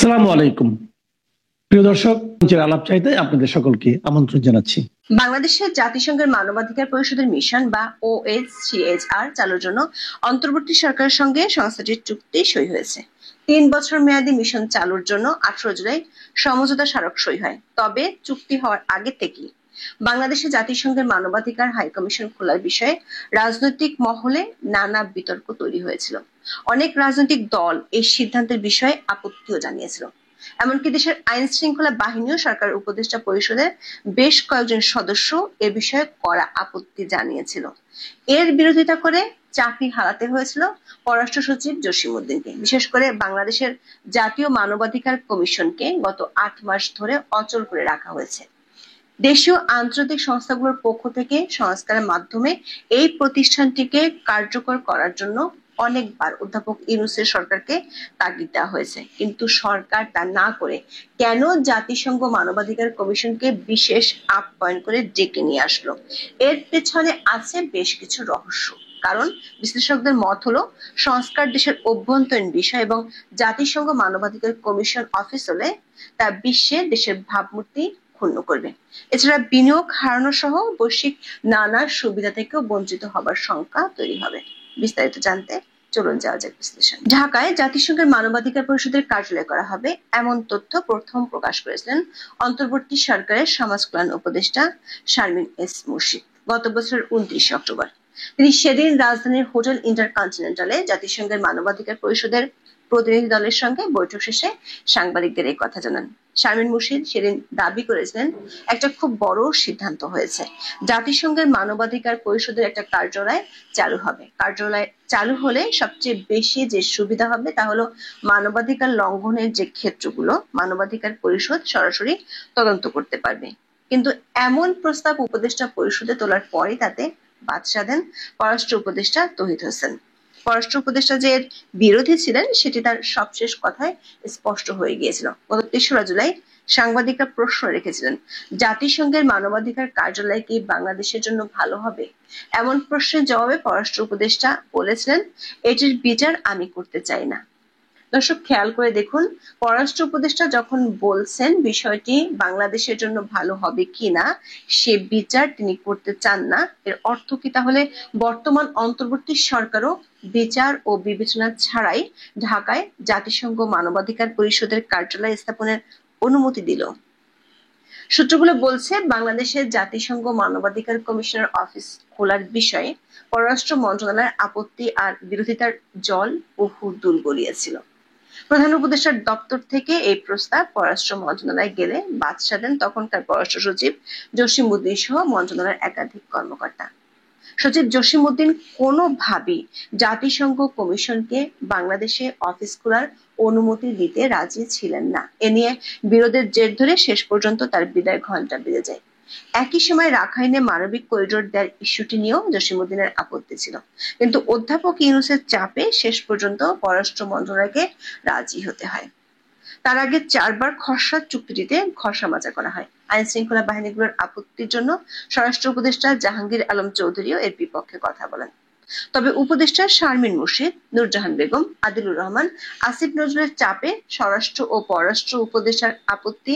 আসসালামু আলাইকুম প্রিয় দর্শক, আলাপ চাইতে আপনাদের সকলকে আমন্ত্রণ জানাচ্ছি। বাংলাদেশের জাতিসংঘের মানবাধিকার পরিষদের মিশন বা OHCHR চালুর জন্য অন্তর্বর্তী সরকারের সঙ্গে সংস্থাটির চুক্তি সই হয়েছে। 3 বছর মেয়াদী মিশন চালুর জন্য 18 জুলাই সমঝোতা স্মারক সই হয়। তবে চুক্তি হওয়ার আগে থেকেই বাংলাদেশে জাতিসংঘের মানবাধিকার হাই কমিশন খোলার বিষয়ে রাজনৈতিক মহলে নানা বিতর্ক তৈরি হয়েছিল। অনেক রাজনৈতিক দল এই সিদ্ধান্তের বিষয়ে আপত্তিও জানিয়েছিল। এমনকি দেশের আইন শৃঙ্খলা বাহিনীও সরকার উপদেষ্টা পরিষদের বেশ কয়েকজন সদস্য এ বিষয়ে কড়া আপত্তি জানিয়েছিল। এর বিরোধিতা করে চাকরি হারাতে হয়েছিল পররাষ্ট্র সচিব জসিমউদ্দিনকে। বিশেষ করে বাংলাদেশের জাতীয় মানবাধিকার কমিশনকে গত 8 মাস ধরে অচল করে রাখা হয়েছে। দেশীয় আন্তর্জাতিক সংস্থাগুলোর পক্ষ থেকে সংস্কারের মাধ্যমে এই প্রতিষ্ঠানটিকে কার্যকর করার জন্য অনেকবার অধ্যাপক ইউনূসের সরকারকে তাগিদ দেওয়া হয়েছে, কিন্তু সরকার তা না করে কেন জাতিসংঘ মানবাধিকার কমিশনকে বিশেষ আপ্যায়ন করে ডেকে নিয়ে আসলো? এর পেছনে আছে বেশ কিছু রহস্য। কারণ বিশ্লেষকদের মত হলো, সংস্কার দেশের অভ্যন্তরীণ বিষয় এবং জাতিসংঘ মানবাধিকার কমিশন অফিস হলে তা বিশ্বে দেশের ভাবমূর্তি ক্ষুণ্ণ করবে। এছাড়া বিনিয়োগ হারানো সহ বৈশ্বিক নানা সুবিধা থেকেও বঞ্চিত হবার শঙ্কা তৈরি হবে। বিস্তারিত জানতে চলুন যাওয়া যাক বিশ্লেষণ। ঢাকায় জাতিসংঘের মানবাধিকার পরিষদের কার্যালয় করা হবে, এমন তথ্য প্রথম প্রকাশ করেছিলেন অন্তর্বর্তী সরকারের সমাজ কল্যাণ উপদেষ্টা শারমিন এস মুর্শিদ গত বছরের 29 অক্টোবর। তিনি সেদিন রাজধানীর হোটেল ইন্টারকন্টিনেন্টালে জাতিসংঘের মানবাধিকার পরিষদের প্রতিনিধি দলের সঙ্গে বৈঠক শেষে সাংবাদিকদের এই কথা জানান। শারমিন মুর্শিদ সেদিন দাবি করেছিলেন, একটা খুব বড় সিদ্ধান্ত হয়েছে। জাতিসংঘের মানবাধিকার পরিষদের একটা কার্যালয় চালু হবে। কার্যালয় চালু হলে সবচেয়ে বেশি যে সুবিধা হবে তা হলো মানবাধিকার লঙ্ঘনের যে ক্ষেত্রগুলো মানবাধিকার পরিষদ সরাসরি তদন্ত করতে পারবে। কিন্তু এমন প্রস্তাব উপদেষ্টা পরিষদে তোলার পরই তাতে বাদশা দেন পররাষ্ট্র উপদেষ্টা তৌহিদ হোসেন। পররাষ্ট্র উপদেষ্টা যে এর বিরোধী ছিলেন সেটি তার সবশেষ কথায় স্পষ্ট হয়ে গিয়েছিল। গত 3রা জুলাই সাংবাদিকরা প্রশ্ন রেখেছিলেন, জাতিসংঘের মানবাধিকার কার্যালয় কি বাংলাদেশের জন্য ভালো হবে? এমন প্রশ্নের জবাবে পররাষ্ট্র উপদেষ্টা বলেছিলেন, এটির বিচার আমি করতে চাই না। দর্শক খেয়াল করে দেখুন, পররাষ্ট্র উপদেষ্টা যখন বলছেন বিষয়টি বাংলাদেশের জন্য ভালো হবে কিনা সে বিচার তিনি করতে চান না, এর অর্থ কি তাহলে বর্তমান অন্তর্বর্তী সরকারও বিচার ও বিবেচনা ছাড়াই ঢাকায় জাতিসংঘ মানবাধিকার পরিষদের কার্যালয় স্থাপনের অনুমতি দিল? সূত্রগুলো বলছে, বাংলাদেশের জাতিসংঘ মানবাধিকার কমিশনের অফিস খোলার বিষয়ে পররাষ্ট্র মন্ত্রণালয়ের আপত্তি আর বিরোধিতার জল বহু দূর গড়িয়েছিল। প্রধান উপদেষ্টার দপ্তর থেকে এই প্রস্তাব পররাষ্ট্র মন্ত্রণালয়ে গেলে বাদশা দেন তখনকার পররাষ্ট্র সচিব জসিমউদ্দিন সহ মন্ত্রণালয়ের একাধিক কর্মকর্তা। সচিব জসিমউদ্দিন কোনোভাবেই জাতিসংঘ কমিশনকে বাংলাদেশে অফিস খোলার অনুমতি দিতে রাজি ছিলেন না। এ নিয়ে বিরোধের জের ধরে শেষ পর্যন্ত তার বিদায় ঘণ্টা বেজে যায়। একই সময় রাখাইনে মানবিক করিডোর দেওয়ার ইস্যুটি নিয়েও জসিমউদ্দিনের আপত্তি ছিল, কিন্তু অধ্যাপক ইউনূসের চাপে শেষ পর্যন্ত পররাষ্ট্র মন্ত্রণালয়কে রাজি হতে হয়। তার আগে 4 বার খসড়া চুক্তিটিতে ঘষামাজা করা হয়। আইন শৃঙ্খলা বাহিনীগুলোর আপত্তির জন্য স্বরাষ্ট্র উপদেষ্টা জাহাঙ্গীর আলম চৌধুরীও এর বিপক্ষে কথা বলেন। তবে উপদেষ্টা শারমিন মুর্শিদ, নূরজাহান বেগম, আদিলুর রহমান, আসিফ নজরুলের চাপে স্বরাষ্ট্র ও পররাষ্ট্র উপদেষ্টার আপত্তি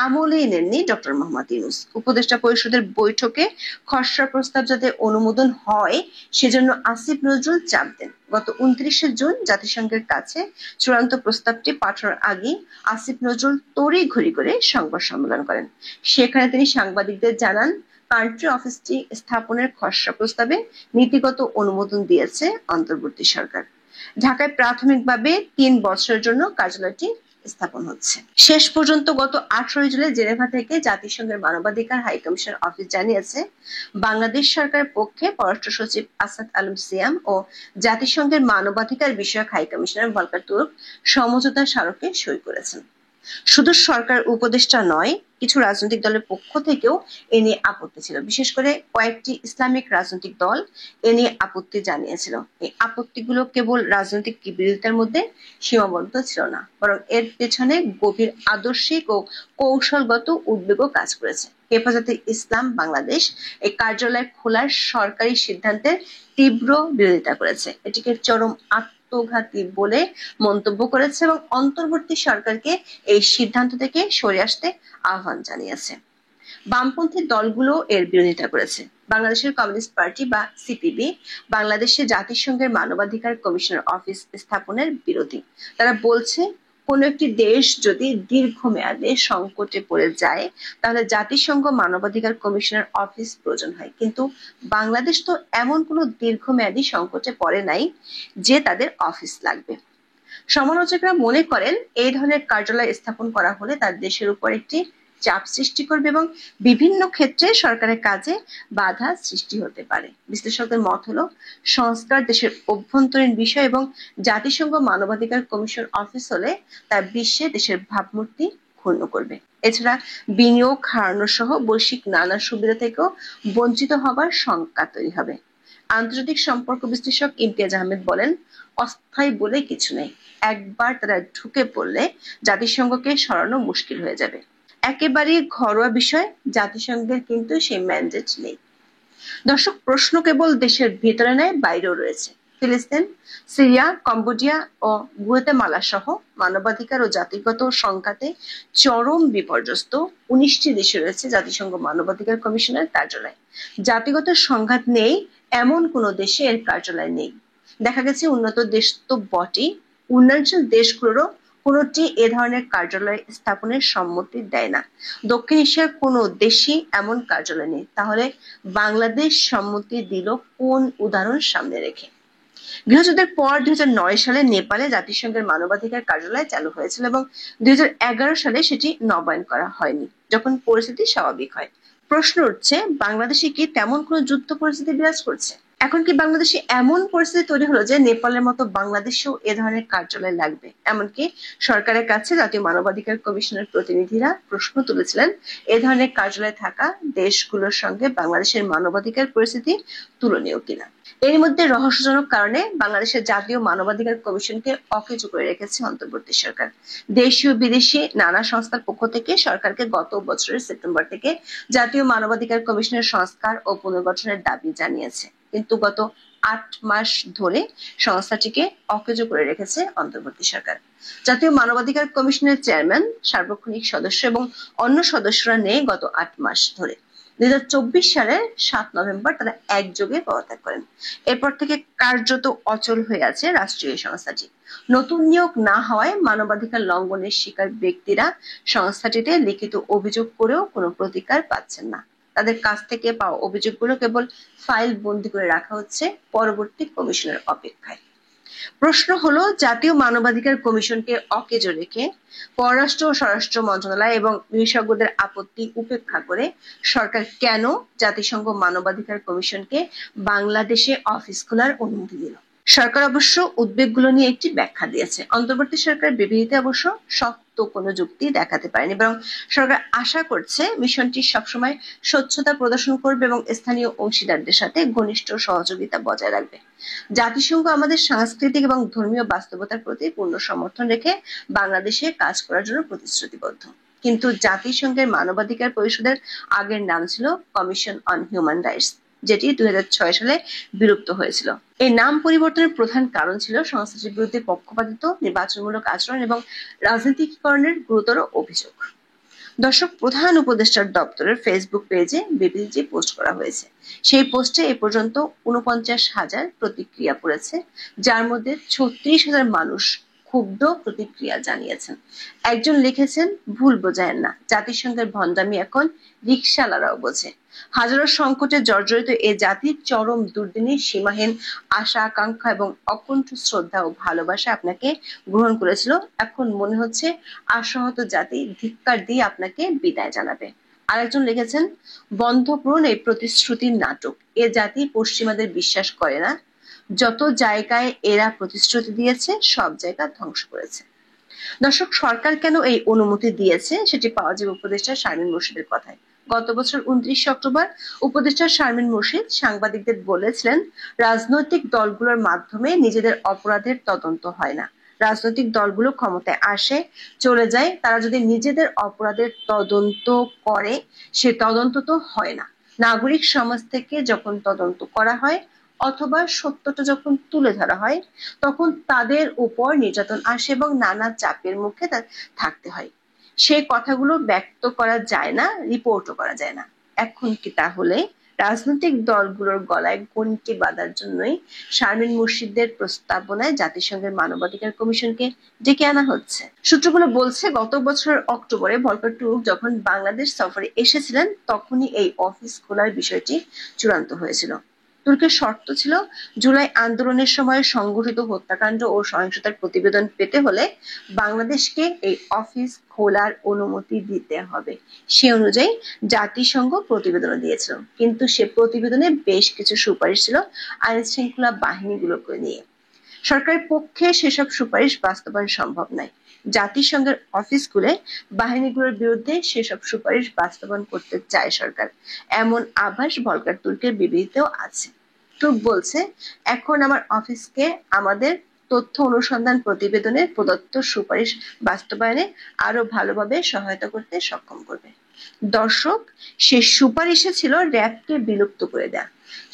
আমলেই নেননি ডক্টর মোহাম্মদ ইউনূস। উপদেষ্টা পরিষদের বৈঠকে খসড়া প্রস্তাব যাতে অনুমোদন হয় সেজন্য আসিফ নজরুল চাপ দেন। গত 29 জুন জাতিসংঘের কাছে চূড়ান্ত প্রস্তাবটি পাঠানোর আগে আসিফ নজরুল তড়িঘড়ি করে সংবাদ সম্মেলন করেন। সেখানে তিনি সাংবাদিকদের জানান, কান্ট্রি অফিসটি স্থাপনের খসড়া প্রস্তাবে নীতিগত অনুমোদন দিয়েছে অন্তর্বর্তী সরকার। ঢাকায় প্রাথমিকভাবে 3 বছরের জন্য কার্যালয়টি স্থাপন হচ্ছে। শেষ পর্যন্ত গত 18 জুলাই জেনেভা থেকে জাতিসংঘের মানবাধিকার হাই কমিশন অফিস জানিয়েছে, বাংলাদেশ সরকারের পক্ষে পররাষ্ট্র সচিব আসাদ আলম সিয়াম ও জাতিসংঘের মানবাধিকার বিষয়ক হাই কমিশনার ভলকার তুর্ক সমঝোতা স্মারকে সই করেছেন। শুধু সরকার উপদেষ্টা নয়, কিছু রাজনৈতিক দলের পক্ষ থেকেও এ নিয়ে আপত্তি ছিল। বিশেষ করে কয়েকটি ইসলামিক রাজনৈতিক দল এ নিয়ে আপত্তি জানিয়েছিল। এই আপত্তিগুলো কেবল রাজনৈতিক বিরোধিতার মধ্যে সীমাবদ্ধ ছিল না, বরং এর পেছনে গভীর আদর্শিক ও কৌশলগত উদ্বেগও কাজ করেছে। হেফাজতে ইসলাম বাংলাদেশ এই কার্যালয় খোলার সরকারি সিদ্ধান্তের তীব্র বিরোধিতা করেছে, এটিকে চরম আত্মঘাতী বলে মন্তব্য করেছে এবং অন্তর্বর্তী সরকারকে এই সিদ্ধান্ত থেকে সরে আসতে আহ্বান জানিয়েছে। বামপন্থী দলগুলো এর বিরোধিতা করেছে। বাংলাদেশের কমিউনিস্ট পার্টি বা সিপিবি বাংলাদেশে জাতিসংঘের মানবাধিকার কমিশনের অফিস স্থাপনের বিরোধী। তারা বলছে, কোন একটি দেশ যদি দীর্ঘমেয়াদে সংকটে পড়ে যায় তাহলে জাতিসংঘ মানবাধিকার কমিশনের অফিস প্রয়োজন হয়, কিন্তু বাংলাদেশ তো এমন কোনো দীর্ঘমেয়াদী সংকটে পড়ে নাই যে তাদের অফিস লাগবে। সমালোচকরা মনে করেন এই ধরনের কার্যালয় স্থাপন করা হলে তার দেশের উপর একটি চাপ সৃষ্টি করবে এবং বিভিন্ন ক্ষেত্রে সরকারের কাজে বাধা সৃষ্টি হতে পারে। বিশ্লেষকদের মত হলো, সংস্কার দেশের অভ্যন্তরীণ বিষয় এবং জাতিসংঘ মানবাধিকার কমিশন অফিস হলে তা বিশ্বে দেশের ভাবমূর্তি ক্ষুণ্ণ করবে। এছাড়া বিনিয়োগ হারানো সহ বৈশ্বিক নানা সুবিধা থেকেও বঞ্চিত হবার শঙ্কা তৈরি হবে। আন্তর্জাতিক সম্পর্ক বিশ্লেষক ইমতিয়াজ আহমেদ বলেন, অস্থায়ী বলে কিছু নেই, একবার তারা ঢুকে পড়লে জাতিসংঘকে সরানো মুশকিল হয়ে যাবে। একেবারে ঘরোয়া বিষয়, জাতিসংঘের কিন্তু সেই ম্যান্ডেট নেই। দর্শক, প্রশ্ন কেবল দেশের ভিতরে নয়, বাইরেও রয়েছে। ফিলিস্তিন, সিরিয়া, কম্বোডিয়া ও গুয়াতেমালা সহ মানবাধিকার ও জাতিগত সংঘাতে চরম বিপর্যস্ত 19টি দেশে রয়েছে জাতিসংঘ মানবাধিকার কমিশনের কার্যালয়। জাতিগত সংঘাত নেই এমন কোনো দেশে এর কার্যালয় নেই। দেখা গেছে উন্নত দেশ তো বটেই, উন্নয়নশীল দেশগুলোরও কোনোটি এ ধরনের কার্যালয় স্থাপনের সম্মতি দেয় না। দক্ষিণ এশিয়ার কোনো দেশই এমন কার্যালয় নেই। তাহলে বাংলাদেশ সম্মতি দিল কোন উদাহরণ সামনে রেখে? গৃহযুদ্ধের পর 2009 সালে নেপালে জাতিসংঘের মানবাধিকার কার্যালয় চালু হয়েছিল এবং 2011 সালে সেটি নবায়ন করা হয়নি, যখন পরিস্থিতি স্বাভাবিক হয়। প্রশ্ন উঠছে, বাংলাদেশে কি তেমন কোনো যুদ্ধ পরিস্থিতি বিরাজ করছে? এখন কি বাংলাদেশে এমন পরিস্থিতি তৈরি হলো যে নেপালের মতো বাংলাদেশেও এ ধরনের কার্যালয় লাগবে? এমনকি সরকারের কাছে জাতীয় মানবাধিকার কমিশনের প্রতিনিধিরা প্রশ্ন তুলেছিলেন, এ ধরনের কার্যালয় থাকা দেশগুলোর সঙ্গে বাংলাদেশের মানবাধিকার পরিস্থিতি তুলনীয় কিনা। এর মধ্যে রহস্যজনক কারণে বাংলাদেশের জাতীয় মানবাধিকার কমিশনকে অকেজো করে রেখেছে অন্তর্বর্তী সরকার। দেশীয় বিদেশি নানা সংস্থার পক্ষ থেকে সরকারকে গত বছরের সেপ্টেম্বর থেকে জাতীয় মানবাধিকার কমিশনের সংস্কার ও পুনর্গঠনের দাবি জানিয়েছে, কিন্তু গত 8 মাস ধরে সংস্থাটিকে অকেজো করে রেখেছে অন্তর্বর্তী সরকার। জাতীয় মানবাধিকার কমিশনের চেয়ারম্যান, সার্বক্ষণিক সদস্য এবং অন্য সদস্যরা নেই গত 8 মাস ধরে। 2024 সালের 7 নভেম্বর তারা একযোগে পদত্যাগ করেন। এরপর থেকে কার্যত অচল হয়ে আছে রাষ্ট্রীয় সংস্থাটি। নতুন নিয়োগ না হওয়ায় মানবাধিকার লঙ্ঘনের শিকার ব্যক্তিরা সংস্থাটিতে লিখিত অভিযোগ করেও কোনো প্রতিকার পাচ্ছেন না। তাদের কাছ থেকে পাওয়া অভিযোগগুলো কেবল ফাইল বন্দি করে রাখা হচ্ছে পরবর্তী কমিশনের অপেক্ষায়। প্রশ্ন হলো, জাতীয় মানবাধিকার কমিশনকে অকেজো রেখে পররাষ্ট্র ও স্বরাষ্ট্র মন্ত্রণালয় এবং বিশেষজ্ঞদের আপত্তি উপেক্ষা করে সরকার কেন জাতিসংঘ মানবাধিকার কমিশনকে বাংলাদেশে অফিস খোলার অনুমতি দিল? সরকার অবশ্য উদ্বেগগুলো নিয়ে একটি ব্যাখ্যা দিয়েছে। অন্তর্বর্তী সরকারের বিবৃতিতে অবশ্য শক্ত কোনো যুক্তি দেখাতে পারেনি, বরং সরকার আশা করছে মিশনটি সবসময় স্বচ্ছতা প্রদর্শন করবে এবং স্থানীয় অংশীদারদের সাথে ঘনিষ্ঠ সহযোগিতা বজায় রাখবে। জাতিসংঘ আমাদের সাংস্কৃতিক এবং ধর্মীয় বাস্তবতার প্রতি পূর্ণ সমর্থন রেখে বাংলাদেশে কাজ করার জন্য প্রতিশ্রুতিবদ্ধ। কিন্তু জাতিসংঘের মানবাধিকার পরিষদের আগের নাম ছিল কমিশন অন হিউম্যান রাইটস, যেটি 2006 সালে বিলুপ্ত হয়েছিল। এই নাম পরিবর্তনের প্রধান কারণ ছিল সংস্থাটির বিরুদ্ধে পক্ষপাতিত্ব, নির্বাচনমূলক আচরণ এবং রাজনীতিকরণের গুরুতর অভিযোগ। দর্শক, প্রধান উপদেষ্টার দপ্তরের ফেসবুক পেজে বিবৃতি পোস্ট করা হয়েছে। সেই পোস্টে এ পর্যন্ত 49,000 প্রতিক্রিয়া পড়েছে, যার মধ্যে 36,000 মানুষ ক্ষুব্ধ প্রতিক্রিয়া জানিয়েছেন। একজন লিখেছেন, ভুল বোঝায়েন না, জাতিসংঘের ভণ্ডামি এখন রিকশাওয়ালারাও বোঝে। হাজারো সংকটে জর্জরিত এ জাতির চরম দুর্দিনে সীমাহীন আশা আকাঙ্ক্ষা এবং অকুণ্ঠ শ্রদ্ধা ও ভালোবাসা আপনাকে গ্রহণ করেছিল। এখন মনে হচ্ছে আশাহত জাতি ধিক্কার দিয়ে আপনাকে বিদায় জানাবে। আরেকজন লিখেছেন, বন্ধ করুন এই প্রতিশ্রুতির নাটক। এ জাতি পশ্চিমাদের বিশ্বাস করে না। যত জায়গায় এরা প্রতিশ্রুতি দিয়েছে সব জায়গা ধ্বংস করেছে। দর্শক, সরকার কেন এই অনুমতি দিয়েছে সেটি পাওয়া যাবে উপদেষ্টা শারমিন মুর্শিদের কথায়। গত বছর 29 অক্টোবর উপদেষ্টা শারমিন মুর্শিদ সাংবাদিকদের বলেছিলেন, রাজনৈতিক দলগুলোর মাধ্যমে নিজেদের অপরাধের তদন্ত হয় না। রাজনৈতিক দলগুলো ক্ষমতায় আসে, চলে যায়, তারা যদি নিজেদের অপরাধের তদন্ত করে সে তদন্ত তো হয় না। নাগরিক সমাজ থেকে যখন তদন্ত করা হয়, অথবা সত্যটা যখন তুলে ধরা হয় তখন তাদের উপর নির্যাতন আসে এবং নানা চাপের মুখে থাকতে হয়। সেই কথাগুলো ব্যক্ত করা যায় না, রিপোর্টও করা যায় না। এখন কি তাহলে রাজনৈতিক দলগুলোর গলায় ঘণ্টি বাঁধার জন্যই শারমিন মুর্শিদের প্রস্তাবনায় জাতিসংঘের মানবাধিকার কমিশনকে ডেকে আনা হচ্ছে? সূত্রগুলো বলছে, গত বছর অক্টোবরে ভলকার টুর্ক যখন বাংলাদেশ সফরে এসেছিলেন তখনই এই অফিস খোলার বিষয়টি চূড়ান্ত হয়েছিল। তুর্কের শর্ত ছিল, জুলাই আন্দোলনের সময় সংঘটিত হত্যাকাণ্ড ও সহিংসতার প্রতিবেদন পেতে হলে বাংলাদেশকে এই অফিস খোলার অনুমতি দিতে হবে। সে অনুযায়ী জাতিসংঘ প্রতিবেদন দিয়েছিল, কিন্তু সে প্রতিবেদনে বেশ কিছু সুপারিশ ছিল আইন শৃঙ্খলা বাহিনীগুলোকে নিয়ে। সরকারের পক্ষে সেসব সুপারিশ বাস্তবায়ন সম্ভব নয়। জাতিসংঘের অফিস খুলে বাহিনীগুলোর বিরুদ্ধে সেসব সুপারিশ বাস্তবায়ন করতে চায় সরকার, এমন আভাস ভলকার তুর্কের বিবৃতিতেও আছে। তুর্ক বলছে, এখন আমার অফিসকে আমাদের তথ্য অনুসন্ধান প্রতিবেদনের প্রদত্ত সুপারিশ বাস্তবায়নে আরো ভালোভাবে সহায়তা করতে সক্ষম করবে। দর্শক, সে সুপারিশে ছিল র্যাবকে বিলুপ্ত করে দেয়া,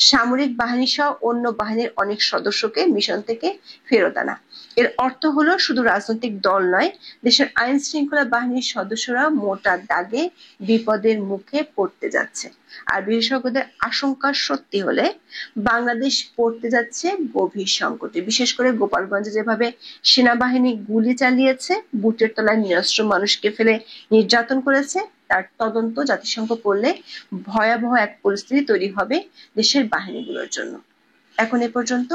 সামরিক বাহিনী সহ অন্য বাহিনীর অনেক সদস্যকে মিশন থেকে ফেরত আনা। এর অর্থ হলো শুধু রাজনৈতিক দল নয়, দেশের আইন শৃঙ্খলা বাহিনীর সদস্যরা মোটা দাগে বিপদের মুখে পড়তে যাচ্ছে। আর বিশেষজ্ঞদের আশঙ্কা সত্যি হলে বাংলাদেশ পড়তে যাচ্ছে গভীর সংকটে। বিশেষ করে গোপালগঞ্জে যেভাবে সেনাবাহিনী গুলি চালিয়েছে, বুটের তলায় নিরস্ত্র মানুষকে ফেলে নির্যাতন করেছে, তার তদন্ত জাতিসংঘ করলে ভয়াবহ এক পরিস্থিতি তৈরি হবে দেশের বাহিনীগুলোর জন্য। এখন এ পর্যন্ত।